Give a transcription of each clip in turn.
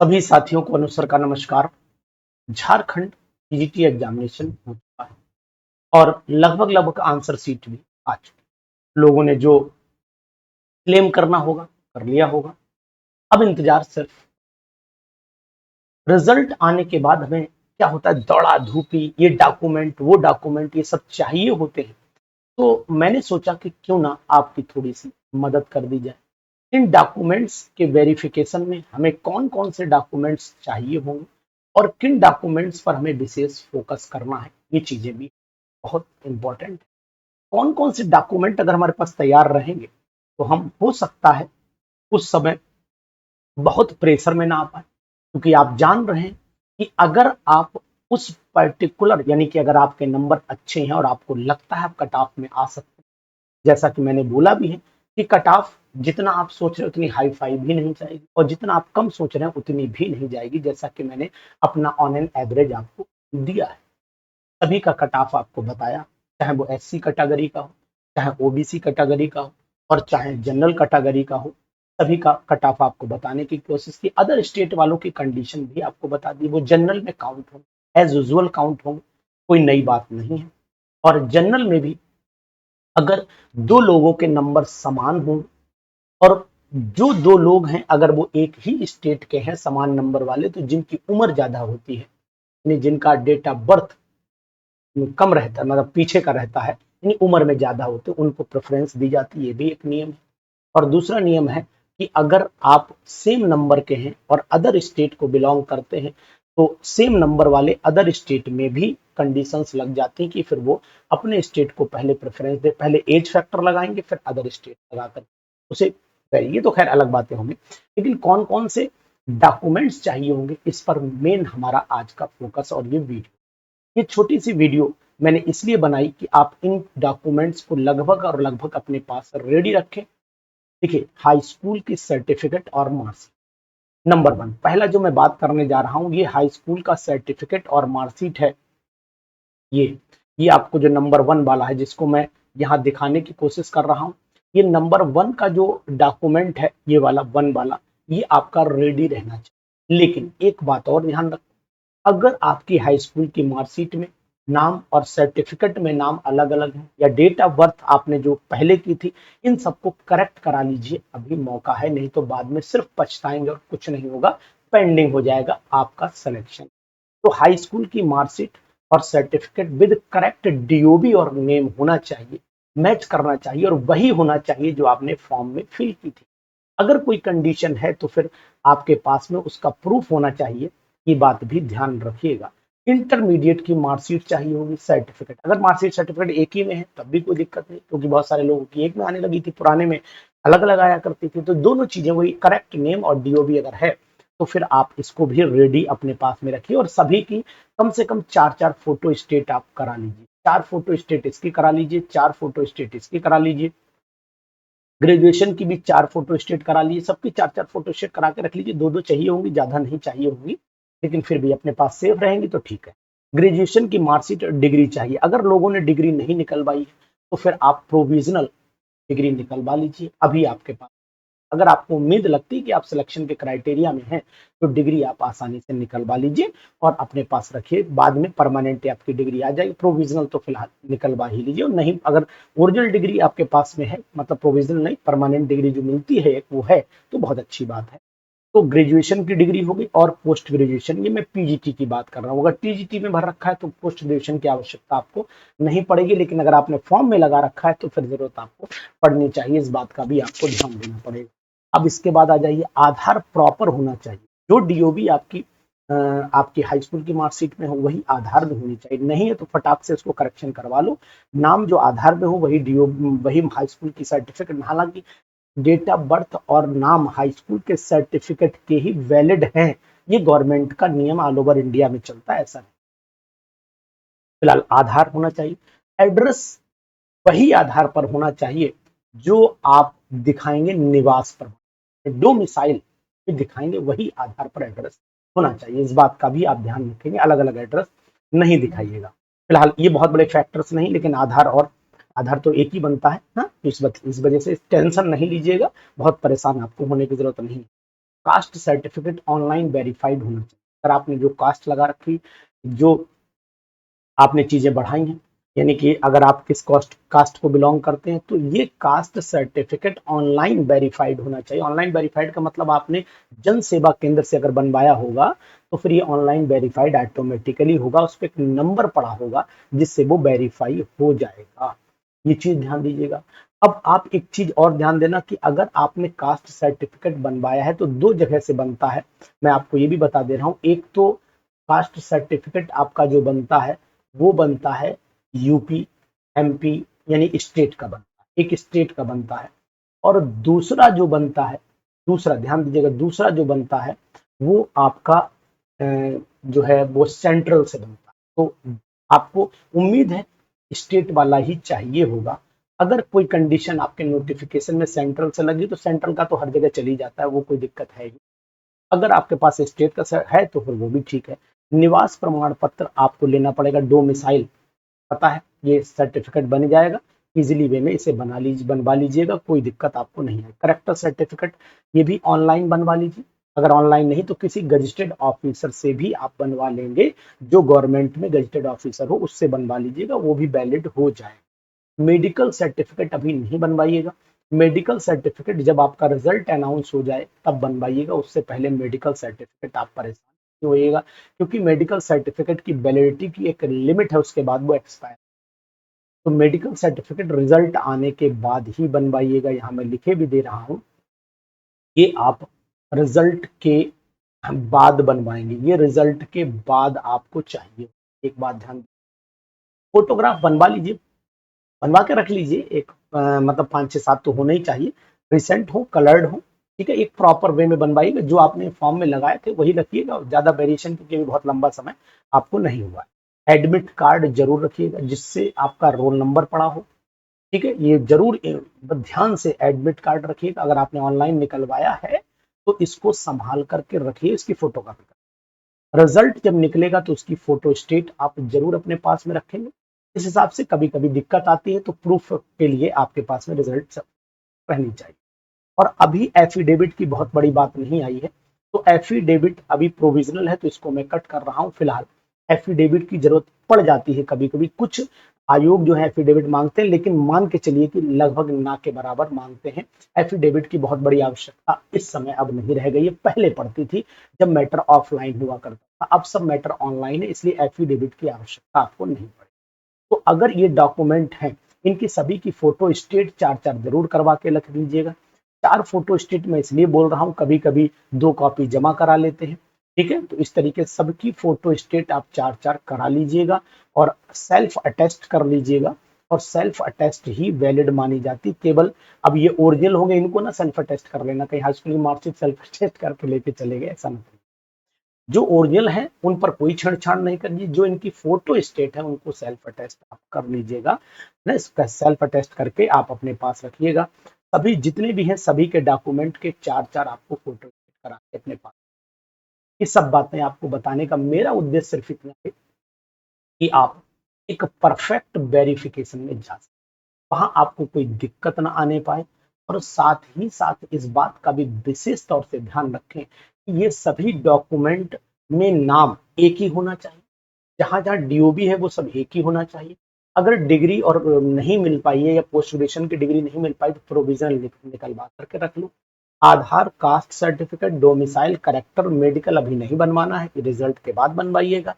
सभी साथियों को अनुसर का नमस्कार। झारखंड पीजीटी एग्जामिनेशन हो चुका है और लगभग लगभग आंसर शीट भी आ चुकी। लोगों ने जो क्लेम करना होगा कर लिया होगा। अब इंतजार सिर्फ रिजल्ट आने के बाद हमें क्या होता है, दौड़ा धूपी, ये डॉक्यूमेंट वो डॉक्यूमेंट ये सब चाहिए होते हैं। तो मैंने सोचा कि क्यों ना आपकी थोड़ी सी मदद कर दी जाए। इन डॉक्यूमेंट्स के वेरिफिकेशन में हमें कौन कौन से डॉक्यूमेंट्स चाहिए होंगे और किन डॉक्यूमेंट्स पर हमें विशेष फोकस करना है, ये चीजें भी बहुत इंपॉर्टेंट है। कौन कौन से डॉक्यूमेंट अगर हमारे पास तैयार रहेंगे तो हम हो सकता है उस समय बहुत प्रेशर में ना आ पाए, क्योंकि आप जान रहे हैं कि अगर आप उस पर्टिकुलर यानी कि अगर आपके नंबर अच्छे हैं और आपको लगता है आप कट ऑफ में आ सकते हैं, जैसा कि मैंने बोला भी है कि कट ऑफ जितना आप सोच रहे हैं उतनी हाई फाई भी नहीं जाएगी और जितना आप कम सोच रहे हैं उतनी भी नहीं जाएगी, जैसा कि मैंने अपना ऑन एन एवरेज आपको दिया है। सभी का कट ऑफ आपको बताया, चाहे वो एससी कैटेगरी का हो, चाहे ओबीसी कैटेगरी का हो और चाहे जनरल कैटेगरी का हो। सभी का कट ऑफ आपको बताने की कोशिश की। अदर स्टेट वालों की कंडीशन भी आपको बता दी, वो जनरल में काउंट हो, एज यूजुअल काउंट होंगे, कोई नई बात नहीं है। और जनरल में भी अगर दो लोगों के नंबर समान हों और जो दो लोग हैं अगर वो एक ही स्टेट के हैं समान नंबर वाले, तो जिनकी उम्र ज्यादा होती है यानी जिनका डेट ऑफ बर्थ कम रहता है, मतलब पीछे का रहता है, यानी उम्र में ज्यादा होते हैं, उनको प्रेफरेंस दी जाती है। ये भी एक नियम है। और दूसरा नियम है कि अगर आप सेम नंबर के हैं और अदर स्टेट को बिलोंग करते हैं तो सेम नंबर वाले अदर स्टेट में भी कंडीशंस लग जाती हैं कि फिर वो अपने स्टेट को पहले प्रेफरेंस दे, पहले एज फैक्टर लगाएंगे फिर अदर स्टेट लगाकर उसे। ये तो खैर अलग बातें होंगी, लेकिन कौन कौन से डॉक्यूमेंट्स चाहिए होंगे इस पर मेन हमारा आज का फोकस। और ये छोटी सी वीडियो मैंने इसलिए बनाई कि आप इन डॉक्यूमेंट्स को लगभग और लगभग अपने पास रेडी रखें। देखिए, हाई स्कूल की सर्टिफिकेट और मार्कशीट नंबर वन, पहला जो मैं बात करने जा रहा हूं ये हाई स्कूल का सर्टिफिकेट और मार्कशीट है। ये आपको जो नंबर वन वाला है जिसको मैं यहाँ दिखाने की कोशिश कर रहा हूँ, ये नंबर वन का जो डॉक्यूमेंट है, ये वाला वन वाला, ये आपका रेडी रहना चाहिए। लेकिन एक बात और ध्यान रखें, अगर आपकी हाई स्कूल की मार्कशीट में नाम और सर्टिफिकेट में नाम अलग अलग है या डेट ऑफ बर्थ आपने जो पहले की थी, इन सबको करेक्ट करा लीजिए, अभी मौका है, नहीं तो बाद में सिर्फ पछताएंगे और कुछ नहीं होगा, पेंडिंग हो जाएगा आपका सिलेक्शन। तो हाई स्कूल की मार्कशीट और सर्टिफिकेट विद करेक्ट डीओबी और नेम होना चाहिए, मैच करना चाहिए और वही होना चाहिए जो आपने फॉर्म में फिल की थी। अगर कोई कंडीशन है तो फिर आपके पास में उसका प्रूफ होना चाहिए, ये बात भी ध्यान रखिएगा। इंटरमीडिएट की मार्कशीट चाहिए होगी, सर्टिफिकेट, अगर मार्कशीट सर्टिफिकेट एक ही में है तब भी कोई दिक्कत नहीं, क्योंकि बहुत सारे लोगों की एक में आने लगी थी, पुराने में अलग अलग आया करती थी। तो दोनों चीजें वही, करेक्ट नेम और डीओबी अगर है तो फिर आप इसको भी रेडी अपने पास में रखिए। और सभी की कम से कम चार चार फोटो स्टेट आप करा लीजिए, चार फोटो स्टेट इसकी करा लीजिए, चार फोटो स्टेट इसकी करा लीजिए। ग्रेजुएशन की भी चार फोटो स्टेट करा लीजिए, सबकी चार चार फोटो स्टेट करा के रख लीजिए। दो दो चाहिए होंगी, ज्यादा नहीं चाहिए होंगी, लेकिन फिर भी अपने पास सेफ रहेंगी तो ठीक है। ग्रेजुएशन की मार्कशीट और डिग्री चाहिए, अगर लोगों ने डिग्री नहीं निकलवाई है तो फिर आप प्रोविजनल डिग्री निकलवा लीजिए अभी आपके पास। अगर आपको उम्मीद लगती है कि आप सिलेक्शन के क्राइटेरिया में हैं तो डिग्री आप आसानी से निकलवा लीजिए और अपने पास रखिए, बाद में परमानेंट आपकी डिग्री आ जाएगी। प्रोविजनल तो फिलहाल निकलवा ही लीजिए, और नहीं अगर ओरिजिनल डिग्री आपके पास में है, मतलब प्रोविजनल नहीं, परमानेंट डिग्री जो मिलती है वो है, तो बहुत अच्छी बात है। तो ग्रेजुएशन की डिग्री होगी और पोस्ट ग्रेजुएशन, ये मैं पीजीटी की बात कर रहा हूँ। अगर टीजीटी में भर रखा है तो पोस्ट ग्रेजुएशन की आवश्यकता आपको नहीं पड़ेगी, लेकिन अगर आपने फॉर्म में लगा रखा है तो फिर जरूरत आपको पड़नी चाहिए, इस बात का भी आपको ध्यान देना पड़ेगा। अब इसके बाद आ जाइए, आधार प्रॉपर होना चाहिए। जो डीओबी आपकी हाई स्कूल की मार्कशीट में हो वही आधार में होनी चाहिए, नहीं है तो फटाक से उसको करेक्शन करवा लो। नाम जो आधार में हो वही वही हाई स्कूल की सर्टिफिकेट, हालांकि डेट ऑफ बर्थ और नाम हाई स्कूल के सर्टिफिकेट के ही वैलिड हैं, ये गवर्नमेंट का नियम ऑल ओवर इंडिया में चलता है, ऐसा नहीं। फिलहाल आधार होना चाहिए। एड्रेस वही आधार पर होना चाहिए जो आप दिखाएंगे निवास पर, डोमिसाइल दिखाएंगे वही आधार पर एड्रेस होना चाहिए, इस बात का भी आप ध्यान रखेंगे, अलग अलग एड्रेस नहीं दिखाइएगा। फिलहाल ये बहुत बड़े फैक्टर्स नहीं, लेकिन आधार तो एक ही बनता है ना, तो इस वजह से टेंशन नहीं लीजिएगा, बहुत परेशान आपको होने की जरूरत नहीं है। कास्ट सर्टिफिकेट ऑनलाइन वेरीफाइड होना चाहिए। अगर आपने जो कास्ट लगा रखी, जो आपने चीजें बढ़ाई हैं, यानी कि अगर आप किस कास्ट को बिलोंग करते हैं, तो ये कास्ट सर्टिफिकेट ऑनलाइन वेरीफाइड होना चाहिए। ऑनलाइन वेरीफाइड का मतलब आपने जन सेवा केंद्र से अगर बनवाया होगा तो फिर ये ऑनलाइन वेरीफाइड ऑटोमेटिकली होगा, उस पर एक नंबर पड़ा होगा जिससे वो वेरीफाई हो जाएगा। ये चीज ध्यान दीजिएगा। अब आप एक चीज और ध्यान देना कि अगर आपने कास्ट सर्टिफिकेट बनवाया है तो दो जगह से बनता है। मैं आपको ये भी बता दे रहा हूं, एक तो कास्ट सर्टिफिकेट आपका जो बनता है वो बनता है यूपी, एमपी, यानी स्टेट का बनता है, एक स्टेट का बनता है। और दूसरा जो बनता है, दूसरा ध्यान दीजिएगा, दूसरा जो बनता है वो आपका जो है वो सेंट्रल से बनता है। तो आपको उम्मीद है स्टेट वाला ही चाहिए होगा। अगर कोई कंडीशन आपके नोटिफिकेशन में सेंट्रल से लगी तो सेंट्रल का तो हर जगह चली जाता है, वो कोई दिक्कत है ही। अगर आपके पास स्टेट का है तो फिर वो भी ठीक है। निवास प्रमाण पत्र आपको लेना पड़ेगा, डोमिसाइल, पता है ये सर्टिफिकेट बन जाएगा, इजीली वे में इसे बनवा लीजिएगा, कोई दिक्कत आपको नहीं है। करेक्टर सर्टिफिकेट ये भी ऑनलाइन बनवा लीजिए, अगर ऑनलाइन नहीं तो किसी गजिस्टेड ऑफिसर से भी आप बनवा लेंगे, जो गवर्नमेंट में गजिस्टेड ऑफिसर हो उससे बनवा लीजिएगा, वो भी वैलिड हो जाएगा। मेडिकल सर्टिफिकेट अभी नहीं बनवाइएगा, मेडिकल सर्टिफिकेट जब आपका रिजल्ट अनाउंस हो जाए तब बनवाइएगा, उससे पहले मेडिकल सर्टिफिकेट आप परेशान नहीं होइएगा, क्योंकि मेडिकल सर्टिफिकेट की वैलिडिटी की एक लिमिट है, उसके बाद वो एक्सपायर। तो मेडिकल सर्टिफिकेट रिजल्ट आने के बाद ही बनवाइएगा, यहाँ मैं लिखे भी दे रहा हूँ, ये आप रिजल्ट के बाद बनवाएंगे, ये रिजल्ट के बाद आपको चाहिए। एक बात ध्यान, फोटोग्राफ बनवा लीजिए, बनवा के रख लीजिए, एक मतलब 5 6 7 तो होने ही चाहिए, रिसेंट हो, कलर्ड हो, ठीक है। एक प्रॉपर वे में बनवाइएगा, जो आपने फॉर्म में लगाए थे वही रखिएगा, ज्यादा वेरिएशन क्योंकि बहुत लंबा समय आपको नहीं हुआ है। एडमिट कार्ड जरूर रखिएगा जिससे आपका रोल नंबर पड़ा हो, ठीक है, ये जरूर ध्यान से एडमिट कार्ड रखिएगा। अगर आपने ऑनलाइन निकलवाया है तो इसको संभाल करके रखिए, इसकी फोटोकॉपी। रिजल्ट जब निकलेगा तो उसकी फोटो स्टेट आप जरूर अपने पास में रखेंगे। इस हिसाब से कभी कभी दिक्कत आती है तो प्रूफ के लिए आपके पास में रिजल्ट रहनी चाहिए। और अभी एफिडेविट की बहुत बड़ी बात नहीं आई है, तो एफिडेविट अभी प्रोविजनल है तो इसको मैं कट कर रहा हूं फिलहाल। एफिडेविट की जरूरत पड़ जाती है कभी कभी, कुछ आयोग जो है एफिडेविट मांगते हैं, लेकिन मान के चलिए कि लगभग ना के बराबर मांगते हैं। एफिडेविट की बहुत बड़ी आवश्यकता इस समय अब नहीं रह गई है, पहले पड़ती थी जब मैटर ऑफलाइन हुआ करता था, अब सब मैटर ऑनलाइन है, इसलिए एफिडेविट की आवश्यकता आपको नहीं पड़ेगी। तो अगर ये डॉक्यूमेंट हैं, इनकी सभी की फोटो स्टेट 4 4 जरूर करवा के रख लीजिएगा। 4 फोटो स्टेट मैं इसलिए बोल रहा हूं, कभी कभी 2 कॉपी जमा करा लेते हैं, ठीक है। तो इस तरीके से सबकी फोटो स्टेट आप 4 4 करा लीजिएगा और सेल्फ अटेस्ट कर लीजिएगा, और सेल्फ अटेस्ट ही वैलिड मानी जाती केवल। अब ये ओरिजिनल हो गए, इनको ना सेल्फ अटेस्ट कर लेना, कहीं हाई स्कूल की मार्कशीट सेल्फ अटेस्ट करके लेके चले गए, ऐसा नहीं। जो ओरिजिनल है उन पर कोई छेड़छाड़ नहीं करनी, जो इनकी फोटो स्टेट है उनको सेल्फ अटेस्ट आप कर लीजिएगा ना, इसका सेल्फ अटेस्ट करके आप अपने पास रखिएगा। सभी जितने भी हैं सभी के डॉक्यूमेंट के 4 4 आपको फोटो करा के अपने पास। ये सब बातें आपको बताने का मेरा उद्देश्य सिर्फ इतना है कि आप एक परफेक्ट वेरिफिकेशन में जा सकें, वहां आपको कोई दिक्कत ना आने पाए। और साथ ही साथ इस बात का भी विशेष तौर से ध्यान रखें कि ये सभी डॉक्यूमेंट में नाम एक ही होना चाहिए, जहां जहां डीओबी है वो सब एक ही होना चाहिए। अगर डिग्री और नहीं मिल पाई है या पोस्ट ग्रेजुएशन की डिग्री नहीं मिल पाई तो प्रोविजनल निकलवा करके रख लो। Aadhaar, caste certificate, domicile, character, medical अभी नहीं बनवाना है, रिजल्ट के बाद बनवाइएगा।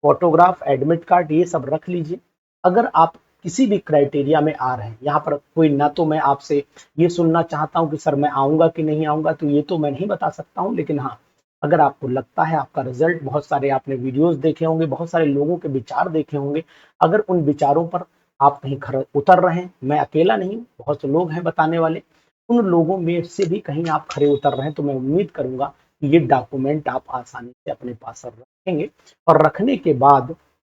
फोटोग्राफ, एडमिट कार्ड, ये सब रख लीजिए। अगर आप किसी भी क्राइटेरिया में आ रहे हैं, यहाँ पर कोई ना, तो मैं आपसे ये सुनना चाहता हूँ कि सर मैं आऊंगा कि नहीं आऊंगा, तो ये तो मैं नहीं बता सकता हूँ, लेकिन हाँ, अगर आपको लगता है आपका रिजल्ट, बहुत सारे आपने वीडियोस देखे होंगे, बहुत सारे लोगों के विचार देखे होंगे, अगर उन विचारों पर आप कहीं उतर रहे हैं, मैं अकेला नहीं हूँ, बहुत से लोग हैं बताने वाले, उन लोगों में से भी कहीं आप खड़े उतर रहे हैं, तो मैं उम्मीद करूंगा कि ये डॉक्यूमेंट आप आसानी से अपने पास रखेंगे, और रखने के बाद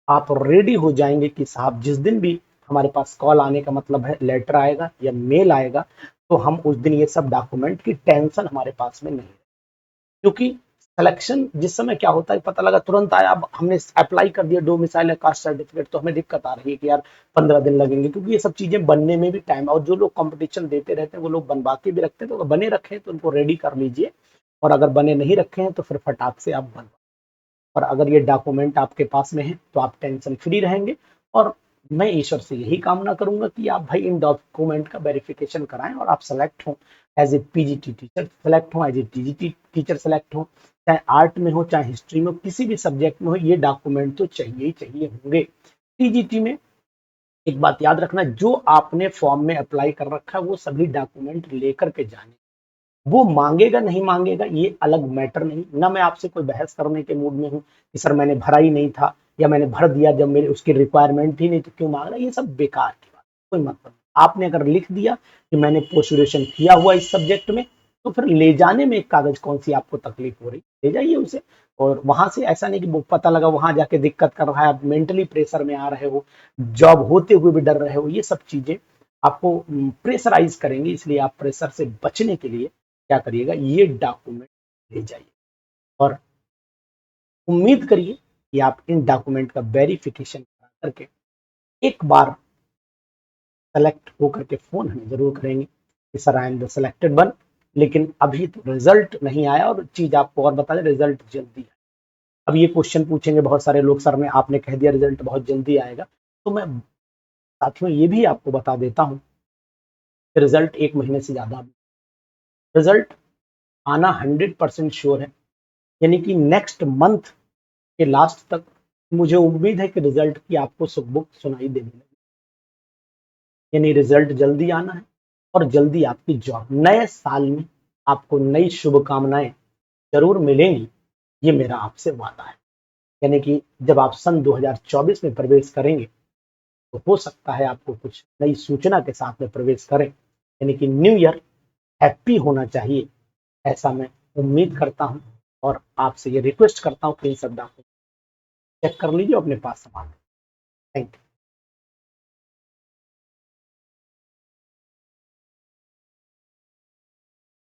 आप रेडी हो जाएंगे कि साहब जिस दिन भी हमारे पास कॉल आने का मतलब है लेटर आएगा या मेल आएगा, तो हम उस दिन ये सब डॉक्यूमेंट की टेंशन हमारे पास में नहीं है। क्योंकि सिलेक्शन जिस समय क्या होता है पता लगा तुरंत आया, अब हमने अप्लाई कर दिया डोमिसाइल या कास्ट सर्टिफिकेट, तो हमें दिक्कत आ रही है कि यार 15 दिन लगेंगे, क्योंकि ये सब चीजें बनने में भी टाइम, और जो लोग कंपटीशन देते रहते हैं वो लोग बनवा के भी रखते हैं, तो बने रखे तो उनको रेडी कर लीजिए और अगर बने नहीं रखे हैं तो फिर फटाक से आप बनवा। और अगर ये डॉक्यूमेंट आपके पास में है तो आप टेंशन फ्री रहेंगे। और मैं ईश्वर से यही कामना करूंगा कि आप भाई इन डॉक्यूमेंट का वेरिफिकेशन कराएं और आप सेलेक्ट हों, as a PGT teacher select हो, as a TGT teacher select हो, चाहे आर्ट में हो चाहे हिस्ट्री में हो, किसी भी सब्जेक्ट में हो, ये डॉक्यूमेंट तो चाहिए ही चाहिए होंगे। टीजीटी में एक बात याद रखना, जो आपने फॉर्म में अप्लाई कर रखा है वो सभी डॉक्यूमेंट लेकर के जाने। वो मांगेगा नहीं मांगेगा ये अलग मैटर नहीं, ना मैं आपसे कोई बहस करने के मूड में हूँ कि सर मैंने भरा ही नहीं था या मैंने भर दिया जब मेरे उसकी रिक्वायरमेंट ही नहीं तो क्यों मांग रहा है, ये सब बेकार की बात, कोई मतलब नहीं। आपने अगर लिख दिया कि मैंने पोस्ट ग्रेजुएशन किया हुआ इस सब्जेक्ट में, तो फिर ले जाने में एक कागज कौन सी आपको तकलीफ हो रही, ले जाइए उसे। और वहां से ऐसा नहीं कि वो पता लगा वहां जाके दिक्कत कर रहा है, आप मेंटली प्रेशर में आ रहे हो, जॉब होते हुए भी डर रहे हो, ये सब चीजें आपको प्रेशराइज करेंगे। इसलिए आप प्रेशर से बचने के लिए क्या करिएगा, ये डॉक्यूमेंट ले जाइए और उम्मीद करिए कि आप इन डॉक्यूमेंट का वेरिफिकेशन करा करके एक बार सेलेक्ट होकर के फोन हमें जरूर करेंगे कि sir I am the selected one. लेकिन अभी तो रिजल्ट नहीं आया, और चीज आपको और बता दें, रिजल्ट जल्दी आएगा। अब ये क्वेश्चन पूछेंगे बहुत सारे लोग, सर ने आपने कह दिया रिजल्ट बहुत जल्दी आएगा, तो मैं साथियों ये भी आपको बता देता हूँ कि रिजल्ट एक महीने से ज्यादा, रिजल्ट आना 100% श्योर है। यानी कि नेक्स्ट मंथ के लास्ट तक मुझे उम्मीद है कि रिजल्ट की आपको सुखबुक सुनाई देने लगी। यानी रिजल्ट जल्दी आना है और जल्दी आपकी जॉब, नए साल में आपको नई शुभकामनाएं जरूर मिलेंगी, ये मेरा आपसे वादा है। यानी कि जब आप सन 2024 में प्रवेश करेंगे तो हो सकता है आपको कुछ नई सूचना के साथ में प्रवेश करें। यानी कि न्यू ईयर हैप्पी होना चाहिए, ऐसा मैं उम्मीद करता हूं। और आपसे ये रिक्वेस्ट करता हूं कि इन सब डॉक्यूमेंट चेक कर लीजिए अपने पास संभाल। Thank you.